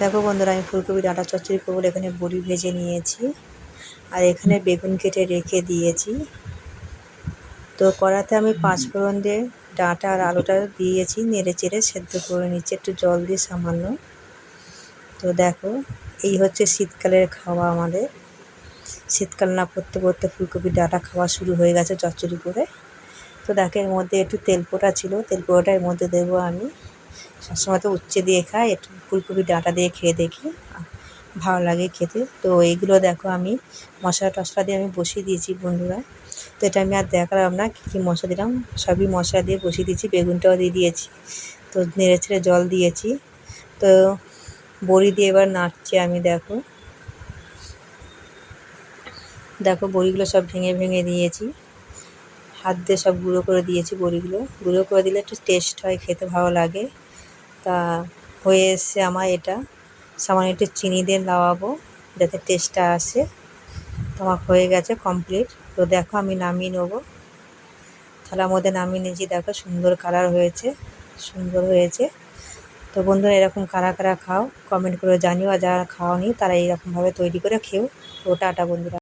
দেখো বন্ধুরা, আমি ফুলকপি ডাঁটা চচ্চড়ি করবো। এখানে বড়ি ভেজে নিয়েছি আর এখানে বেগুন কেটে রেখে দিয়েছি। তো কড়াতে আমি 5 ফোড়ন দিয়ে ডাঁটা আর আলুটা দিয়েছি, নেড়ে চেড়ে সেদ্ধ করে নিচ্ছি একটু জল দিয়ে সামান্য। তো দেখো, এই হচ্ছে শীতকালের খাওয়া আমাদের। শীতকাল না পড়তে পড়তে ফুলকপি ডাঁটা খাওয়া শুরু হয়ে গেছে চচ্চড়ি করে। তো দেখো, এর মধ্যে একটু তেল পোড়া ছিল, তেল পোড়াটা এর মধ্যে দেবো আমি। সবসময় তো উচ্ছে দিয়ে খাই, একটু ফুলকপি ডাঁটা দিয়ে খেয়ে দেখি, ভালো লাগে খেতে। তো এইগুলো দেখো, আমি মশলা টশলা দিয়ে আমি বসিয়ে দিয়েছি বন্ধুরা। তো এটা আমি আর দেখালাম না কী কী মশলা দিলাম, সবই মশলা দিয়ে বসিয়ে দিয়েছি। বেগুনটাও দিয়ে দিয়েছি, তো নেড়ে ছেড়ে জল দিয়েছি। তো বড়ি দিয়ে এবার নাড়ছি আমি। দেখো দেখো বড়িগুলো সব ভেঙে ভেঙে দিয়েছি, হাত দিয়ে সব গুঁড়ো করে দিয়েছি। বড়িগুলো গুঁড়ো করে দিলে একটু টেস্ট হয়, খেতে ভালো লাগে। তা হয়ে এসছে আমার এটা। সামান্য একটু চিনি দিয়ে নাড়াবো যাতে টেস্টটা আসে। তো আমার হয়ে গেছে কমপ্লিট। তো দেখো, আমি নামিয়ে নেবো, থালার মধ্যে নামিয়ে নিয়েছি। দেখো সুন্দর কালার হয়েছে, সুন্দর হয়েছে। তো বন্ধুরা, এরকম কারা কারা খাও কমেন্ট করে জানিও, আর যারা খাওনি তারা এইরকমভাবে তৈরি করে খেও। তো টাটা বন্ধুরা।